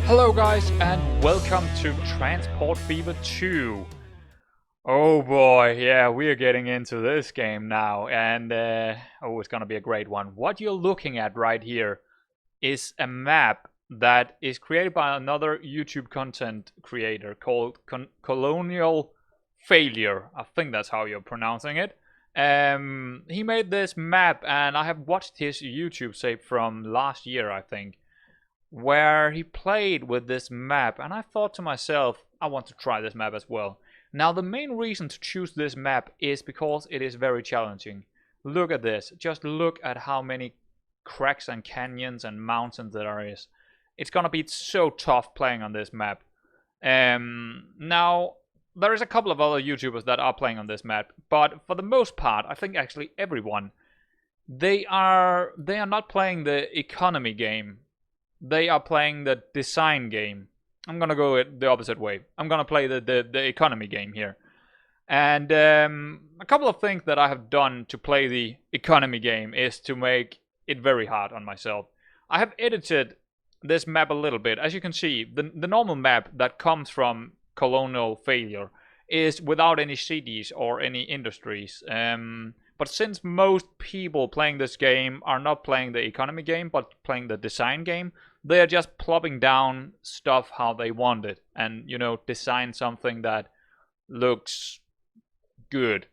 Hello guys and welcome to Transport Fever 2. Oh boy, yeah, we are getting into this game now and it's gonna be a great one. What you're looking at right here is a map that is created by another YouTube content creator called Colonial Failure. I think that's how you're pronouncing it. He made this map and I have watched his YouTube save from last year, I think, where he played with this map, and I thought to myself, I want to try this map as well. Now, the main reason to choose this map is because it is very challenging. Look at this. Just look at how many cracks and canyons and mountains there is. It's gonna be so tough playing on this map. Now, there is a couple of other YouTubers that are playing on this map, but for the most part, I think actually everyone, they are not playing the economy game. They are playing the design game. I'm gonna go it the opposite way. I'm gonna play the economy game here. And a couple of things that I have done to play the economy game is to make it very hard on myself. I have edited this map a little bit. As you can see, the normal map that comes from Colonial Failure is without any cities or any industries. But since most people playing this game are not playing the economy game, but playing the design game, they are just plopping down stuff how they want it and, you know, design something that looks good.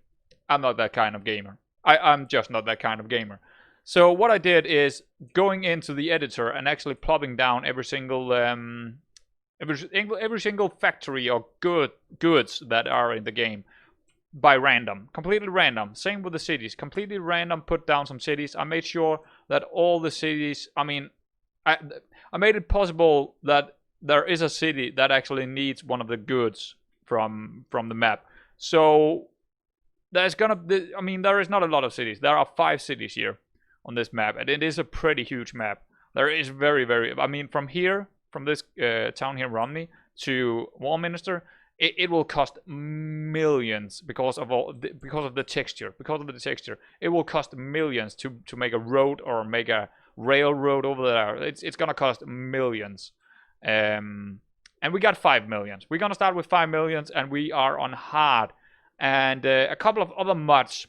I'm not that kind of gamer. I'm just not that kind of gamer. So what I did is going into the editor and actually plopping down every single factory or goods that are in the game by random, completely random. Same with the cities, completely random. Put down some cities. I made sure that all the cities, I made it possible that there is a city that actually needs one of the goods from the map. So there's gonna be, there is not a lot of cities. There are 5 cities here on this map, and it is a pretty huge map. There is very, from here, from this town here, Romney, to Warminster, it will cost millions because of the texture. Because of the texture, it will cost millions to make a road or make a railroad over there. It's gonna cost millions. And we got 5 millions. We're gonna start with 5 millions, and we are on hard. And a couple of other mods.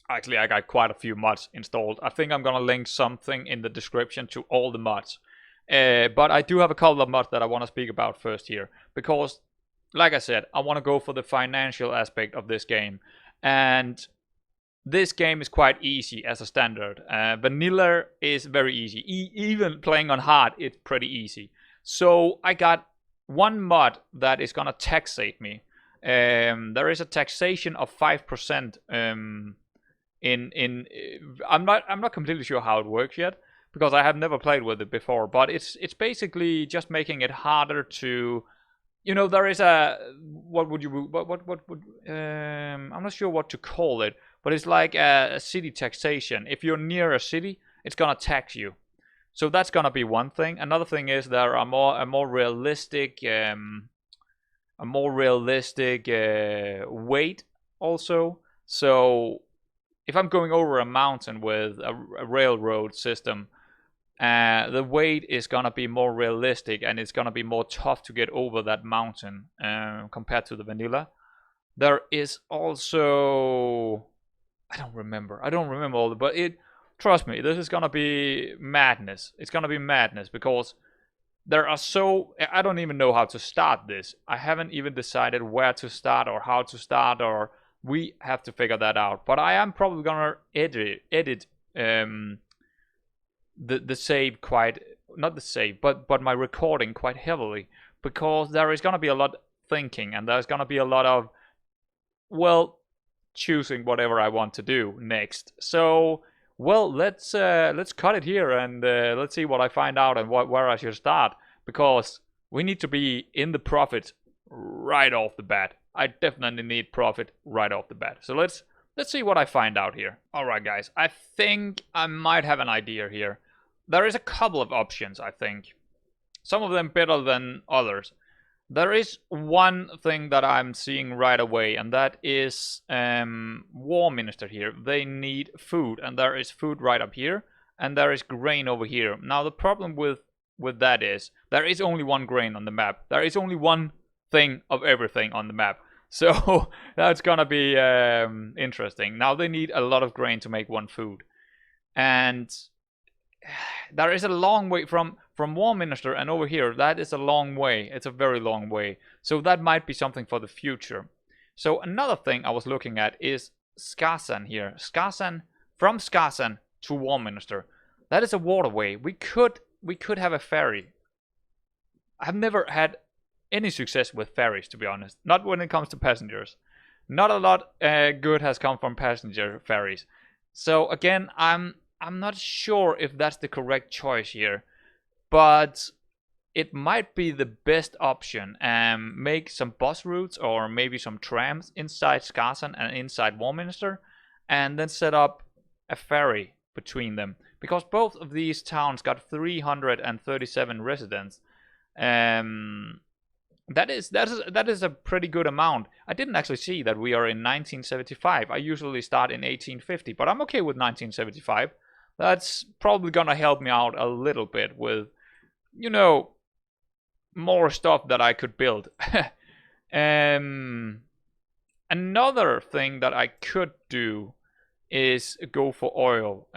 Actually, I got quite a few mods installed. I think I'm gonna link something in the description to all the mods. But I do have a couple of mods that I want to speak about first here, because, like I said, I want to go for the financial aspect of this game. And this game is quite easy as a standard. Vanilla is very easy. Even playing on hard, it's pretty easy. So I got one mod that is gonna taxate me. There is a taxation of 5%. I'm not completely sure how it works yet, because I have never played with it before. But it's basically just making it harder to, you know, there is a I'm not sure what to call it, but it's like a city taxation. If you're near a city, it's gonna tax you. So that's gonna be one thing. Another thing is there are a more realistic weight also. So if I'm going over a mountain with a railroad system, the weight is gonna be more realistic, and it's gonna be more tough to get over that mountain compared to the vanilla. There is also, I don't remember all, but trust me, this is gonna be madness. It's gonna be madness because I don't even know how to start this. I haven't even decided where to start or how to start, or we have to figure that out. But I am probably gonna edit the save quite, not the save, but my recording quite heavily, because there is gonna be a lot of thinking, and there's gonna be a lot of, well, choosing whatever I want to do next. So, well, let's cut it here, and let's see what I find out and where I should start, because we need to be in the profit right off the bat. I definitely need profit right off the bat. So let's see what I find out here. All right, guys, I think I might have an idea here. There is a couple of options, I think. Some of them better than others. There is one thing that I'm seeing right away, and that is Warminster here. They need food, and there is food right up here, and there is grain over here. Now the problem with that is There is only one grain on the map. There is only one thing of everything on the map. So that's gonna be interesting. Now they need a lot of grain to make one food. And there is a long way from Warminster and over here. That is a long way. It's a very long way. So that might be something for the future. So another thing I was looking at is Skarsan here. Skarsan, from Skarsan to Warminster. That is a waterway. We could have a ferry. I've never had any success with ferries, to be honest. Not when it comes to passengers. Not a lot good has come from passenger ferries. So again, I'm not sure if that's the correct choice here, but it might be the best option. Make some bus routes or maybe some trams inside Skarsan and inside Warminster, and then set up a ferry between them, because both of these towns got 337 residents. That is a pretty good amount. I didn't actually see that we are in 1975. I usually start in 1850, but I'm okay with 1975. That's probably gonna help me out a little bit with, you know, more stuff that I could build. Another thing that I could do is go for oil.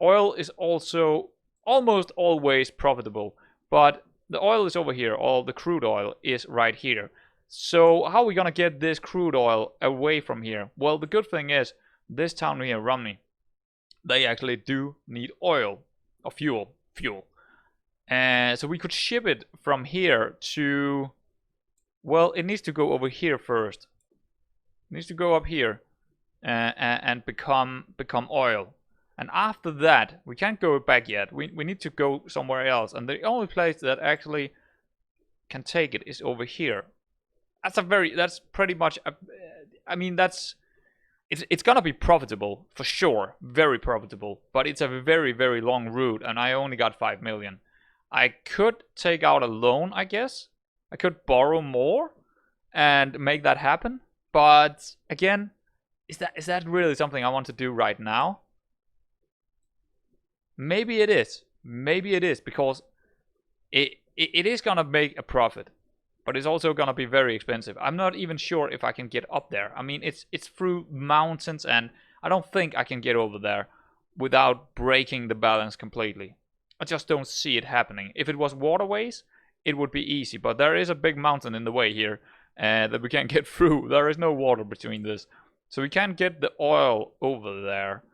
Oil is also almost always profitable, but the oil is over here. All the crude oil is right here. So how are we gonna get this crude oil away from here? Well, the good thing is this town here, Romney, they actually do need oil or fuel. So we could ship it from here to, well, it needs to go over here first. It needs to go up here and become oil. And after that, we can't go back yet. We need to go somewhere else. And the only place that actually can take it is over here. That's pretty much, I mean, it's gonna be profitable for sure, very profitable, but it's a very, very long route, and I only got 5 million. I could take out a loan, I guess. I could borrow more and make that happen, but again, is that really something I want to do right now? Maybe it is. Maybe it is, because it is gonna make a profit, but it's also gonna be very expensive. I'm not even sure if I can get up there. I mean, it's through mountains, and I don't think I can get over there without breaking the balance completely. I just don't see it happening. If it was waterways, it would be easy, but there is a big mountain in the way here that we can't get through. There is no water between this, so we can't get the oil over there.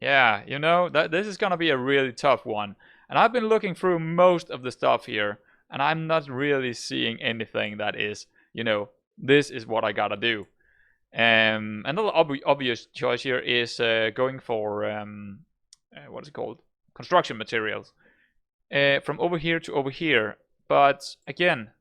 Yeah, you know, this is gonna be a really tough one. And I've been looking through most of the stuff here, and I'm not really seeing anything that is, you know, this is what I gotta do. Another obvious choice here is going for, what is it called? Construction materials. From over here to over here. But again,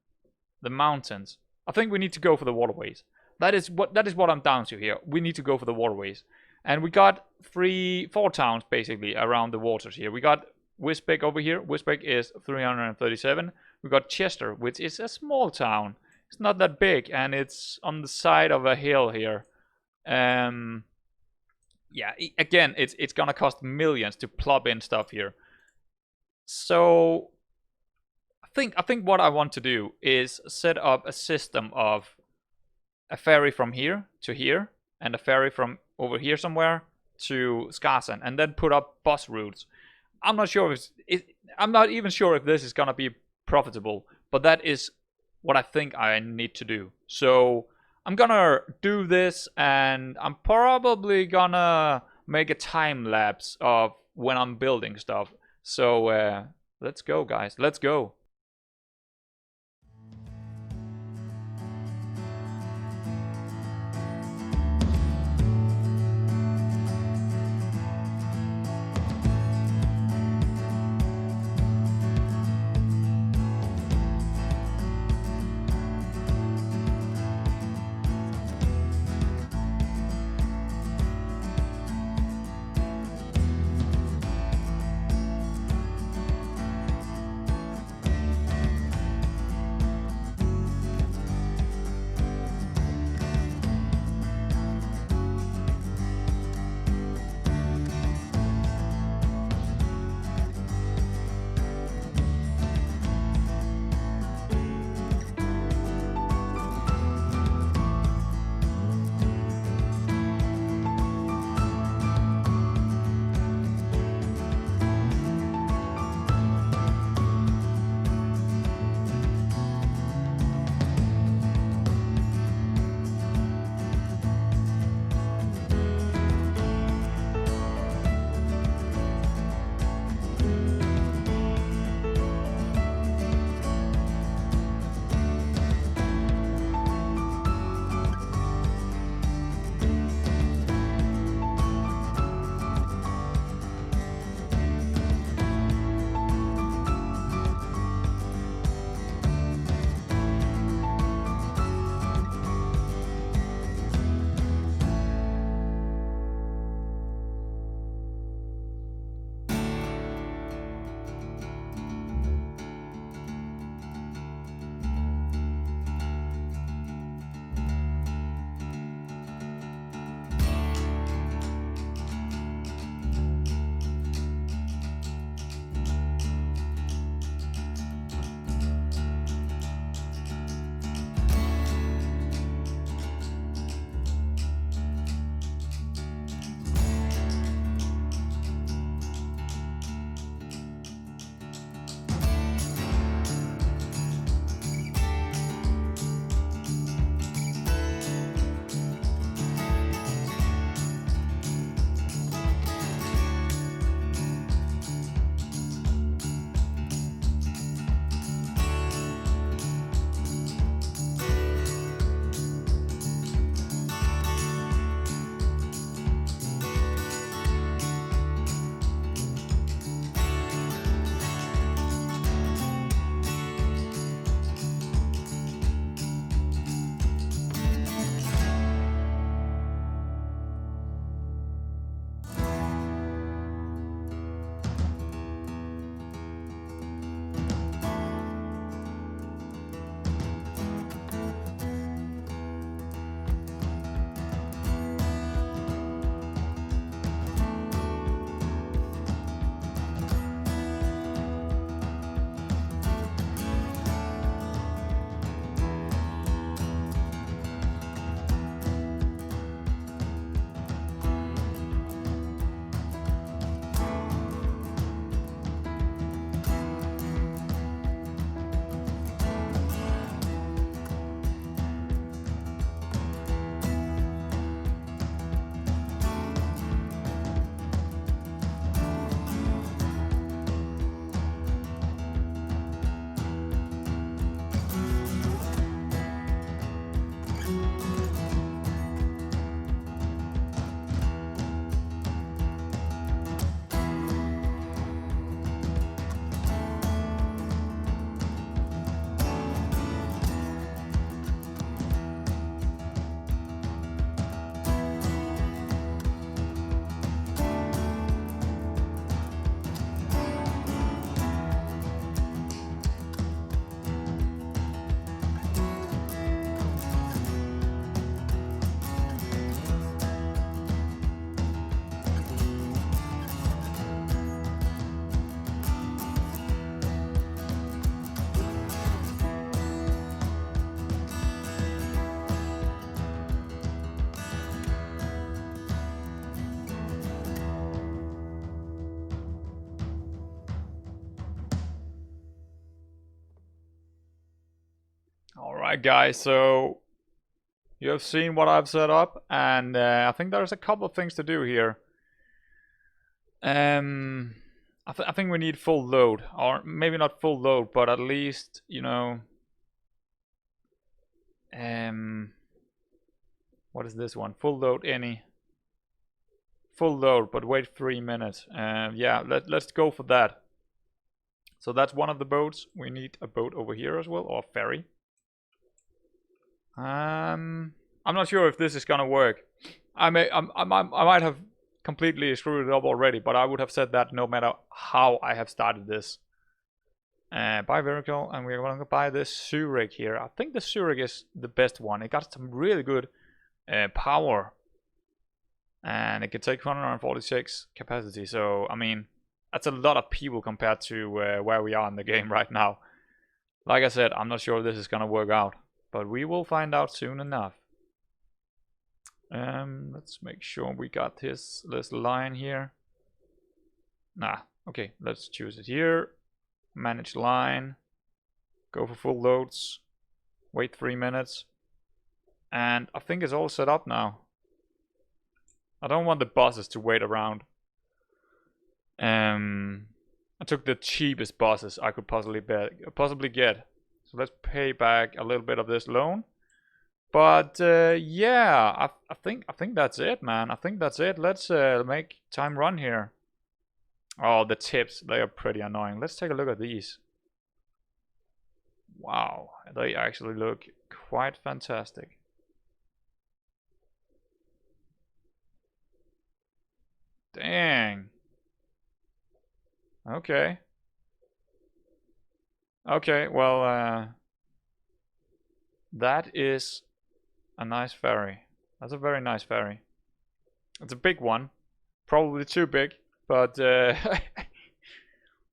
the mountains. I think we need to go for the waterways. That is what I'm down to here. We need to go for the waterways. And we got 4 towns basically around the waters here. We got Wisbech over here. Wisbech is 337. We got Chester, which is a small town. It's not that big, and it's on the side of a hill here. Yeah, again, it's gonna cost millions to plop in stuff here. So I think what I want to do is set up a system of a ferry from here to here, and a ferry from over here somewhere to Skarsan, and then put up bus routes. I'm not sure I'm not even sure if this is gonna be profitable, but that is what I think I need to do. So I'm gonna do this, and I'm probably gonna make a time lapse of when I'm building stuff. So let's go, guys. Let's go. Alright guys, so you have seen what I've set up, and I think there's a couple of things to do here. I think we need full load, or maybe not full load, but at least, you know, what is this one? Full load any. Full load, but wait 3 minutes. Yeah, let's go for that. So that's one of the boats. We need a boat over here as well, or a ferry. I'm not sure if this is gonna work. I might have completely screwed it up already, but I would have said that no matter how I have started this. Buy vehicle, and we're going to buy this Zurich here. I think the Zurich is the best one. It got some really good power, and it can take 146 capacity. So I mean, that's a lot of people compared to where we are in the game right now. Like I said, I'm not sure if this is gonna work out, but we will find out soon enough. Let's make sure we got this line here. Nah, okay, let's choose it here. Manage line. Go for full loads. Wait 3 minutes. And I think it's all set up now. I don't want the buses to wait around. I took the cheapest buses I could possibly get. So let's pay back a little bit of this loan. But yeah, I think that's it, man. I think that's it. Let's make time run here. Oh, the tips, they are pretty annoying. Let's take a look at these. Wow, they actually look quite fantastic. Dang. Okay. Okay, well, that is a nice ferry. That's a very nice ferry. It's a big one. Probably too big, but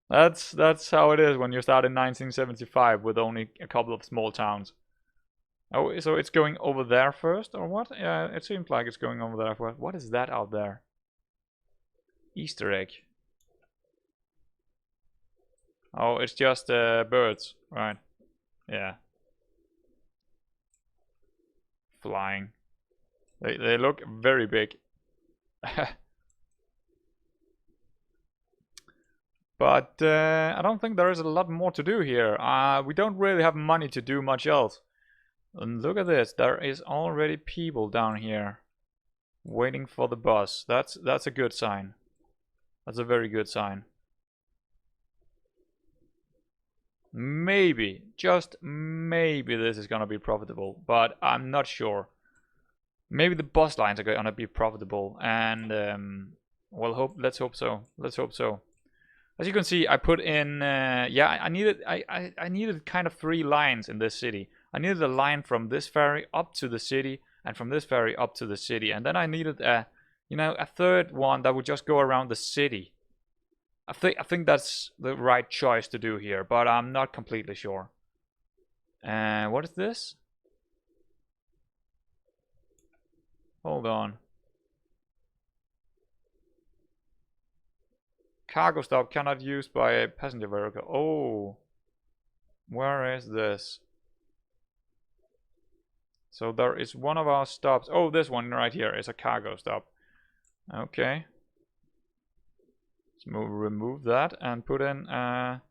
that's how it is when you start in 1975 with only a couple of small towns. Oh, so it's going over there first, or what? Yeah, it seems like it's going over there first. What is that out there? Easter egg. Oh, it's just birds, right? Yeah. Flying. They look very big. But I don't think there is a lot more to do here. We don't really have money to do much else. And look at this. There is already people down here waiting for the bus. That's a good sign. That's a very good sign. Maybe, just maybe this is gonna be profitable, but I'm not sure. Maybe the bus lines are gonna be profitable, and well, let's hope so. Let's hope so. As you can see, I put in yeah, I needed kind of 3 lines in this city. I needed a line from this ferry up to the city, and from this ferry up to the city, and then I needed a, you know, a third one that would just go around the city. I think that's the right choice to do here, but I'm not completely sure. What is this? Hold on. Cargo stop cannot used by a passenger vehicle. Oh, where is this? So there is one of our stops. Oh, this one right here is a cargo stop. Okay. Let's remove that and put in a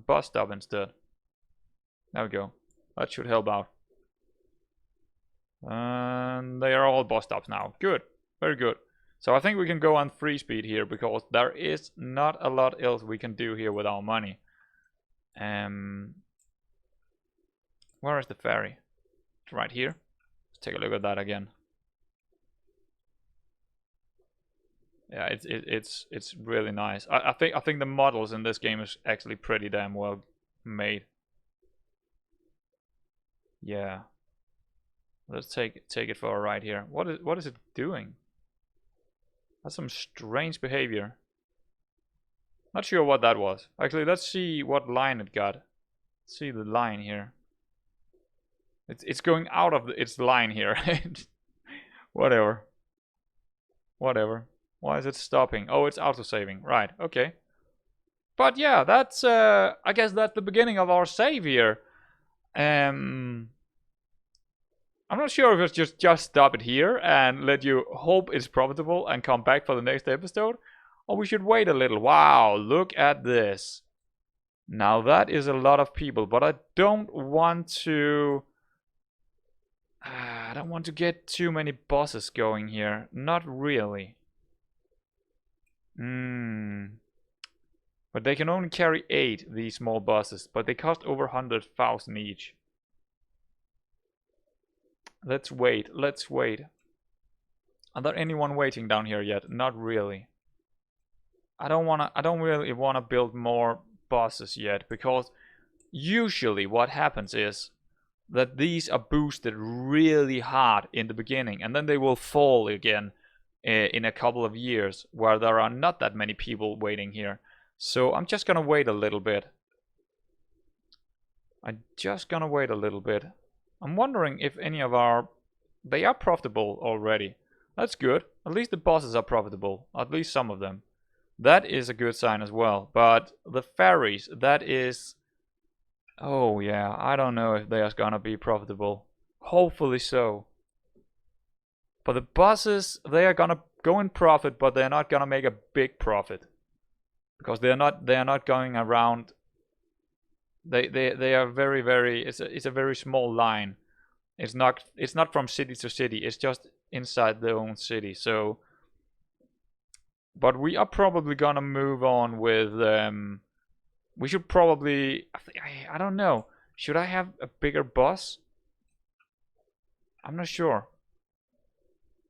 bus stop instead. There we go. That should help out. And they are all bus stops now. Good. Very good. So I think we can go on 3 speed here, because there is not a lot else we can do here with our money. Where is the ferry? It's right here. Let's take a look at that again. Yeah, it's really nice. I think the models in this game is actually pretty damn well made. Yeah. Let's take it for a ride here. What is it doing? That's some strange behavior. Not sure what that was. Actually, let's see what line it got. Let's see the line here. It's going out of its line here. Whatever. Whatever. Why is it stopping? Oh, it's auto-saving. Right, okay. But yeah, that's I guess that's the beginning of our save here. I'm not sure if it's just stop it here and let you hope it's profitable and come back for the next episode, or we should wait a little. Wow, look at this. Now that is a lot of people, but I don't want to... I don't want to get too many bosses going here. Not really. But they can only carry 8, these small buses, but they cost over 100,000 each. Let's wait, let's wait. Are there anyone waiting down here yet? Not really. I don't really wanna build more buses yet, because usually what happens is that these are boosted really hard in the beginning, and then they will fall again in a couple of years, where there are not that many people waiting here. So I'm just gonna wait a little bit. I'm wondering if any of our... They are profitable already. That's good. At least the bosses are profitable. At least some of them. That is a good sign as well. But the ferries, that is... Oh yeah, I don't know if they are gonna be profitable. Hopefully so. But the buses, they are gonna go in profit, but they're not gonna make a big profit. Because they are not going around. They are very it's a very small line. It's not from city to city. It's just inside their own city. So, but we are probably gonna move on with. We should probably. I don't know. Should I have a bigger bus? I'm not sure.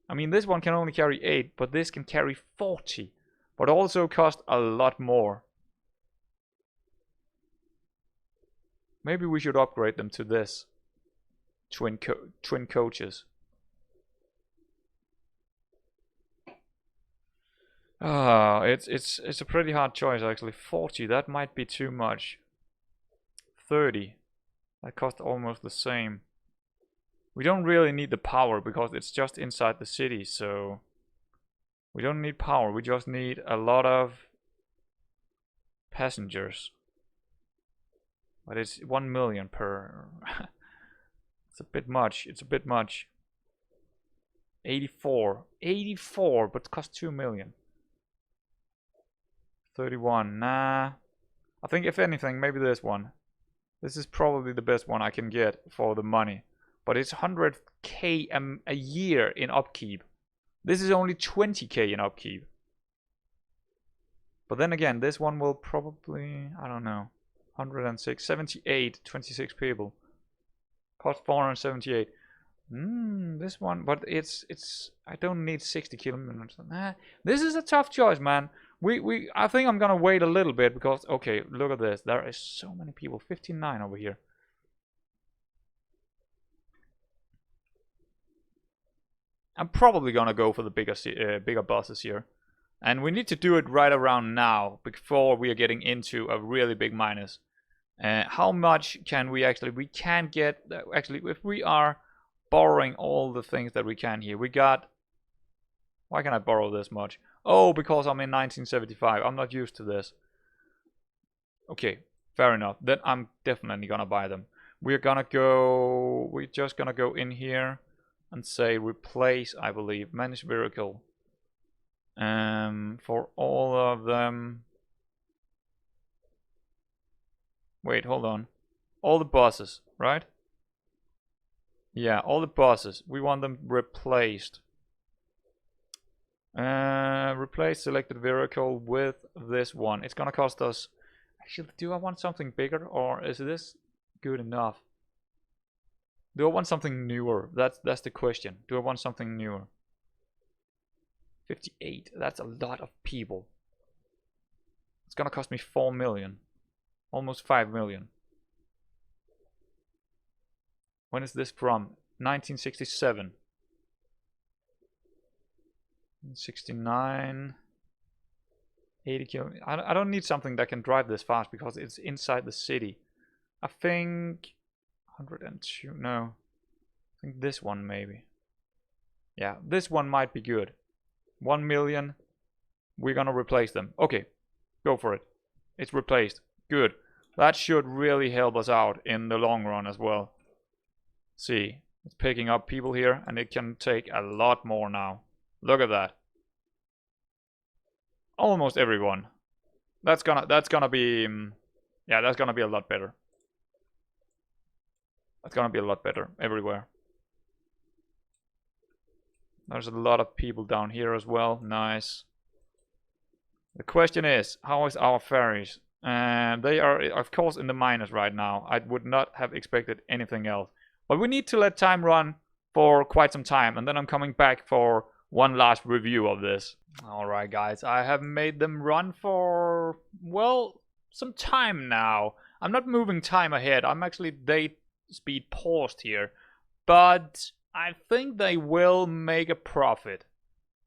I mean, this one can only carry 8, but this can carry 40. But also cost a lot more. Maybe we should upgrade them to this. Twin coaches. It's a pretty hard choice actually. 40, that might be too much. 30. That cost almost the same. We don't really need the power because it's just inside the city, so... We don't need power, we just need a lot of passengers. But it's 1 million per... It's a bit much, 84, but cost 2 million. 31, nah. I think if anything, maybe this one. This is probably the best one I can get for the money. But it's 100k a year in upkeep. This is only 20k in upkeep. But then again, this one will probably, I don't know, 106, 78, 26 people. Cost 478. This one, but it's, I don't need 60 kilometers. Nah, this is a tough choice, man. I think I'm gonna wait a little bit because, okay, look at this. There is so many people, 59 over here. I'm probably gonna go for the bigger buses here. And we need to do it right around now, before we are getting into a really big minus. How much can we actually... We can get... Actually, if we are borrowing all the things that we can here, we got... Why can I borrow this much? Oh, because I'm in 1975. I'm not used to this. Okay, fair enough. Then I'm definitely gonna buy them. We're just gonna go in here and say replace, I believe, manage vehicle. For all of them. Wait, hold on. All the buses, right? Yeah, all the buses. We want them replaced. Replace selected vehicle with this one. It's gonna cost us... Actually, do I want something bigger, or is this good enough? Do I want something newer? That's the question. Do I want something newer? 58. That's a lot of people. It's gonna cost me 4 million. Almost 5 million. When is this from? 1967. 69. 80 kilometers. I don't need something that can drive this fast because it's inside the city. I think 102. No. I think this one maybe. Yeah, this one might be good. 1 million. We're gonna replace them. Okay, go for it. It's replaced. Good. That should really help us out in the long run as well. See, It's picking up people here, and it can take a lot more now. Look at that. Almost everyone. That's gonna be yeah, that's gonna be a lot better. That's gonna be a lot better everywhere. There's a lot of people down here as well. Nice. The question is, how is our ferries? They are, of course, in the minus right now. I would not have expected anything else. But we need to let time run for quite some time, and then I'm coming back for one last review of this. Alright guys, I have made them run for, well, some time now. I'm not moving time ahead, I'm actually date speed paused here. But I think they will make a profit.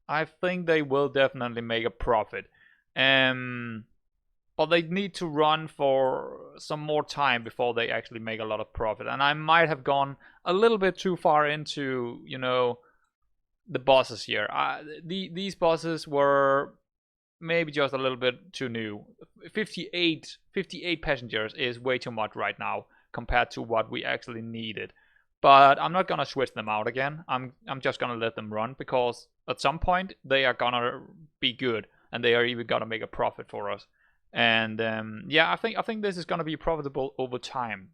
I think they will definitely make a profit. But they need to run for some more time before they actually make a lot of profit. And I might have gone a little bit too far into, you know, the bosses here. These bosses were maybe just a little bit too new. 58 passengers is way too much right now compared to what we actually needed. But I'm not gonna switch them out again. I'm just gonna let them run, because at some point they are gonna be good, and they are even gonna make a profit for us. And yeah, I think this is gonna be profitable over time.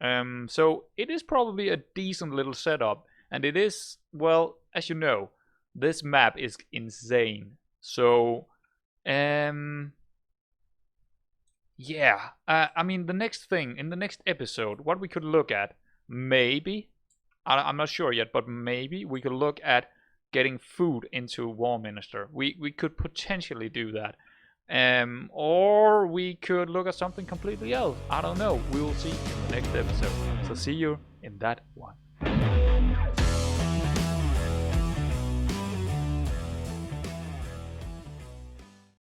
So it is probably a decent little setup, and it is, well, as you know, this map is insane. So yeah, I mean, the next thing in the next episode, what we could look at, maybe, I'm not sure yet, but maybe we could look at getting food into War Minister. We could potentially do that. Or we could look at something completely else. I don't know. We will see in the next episode. So see you in that one.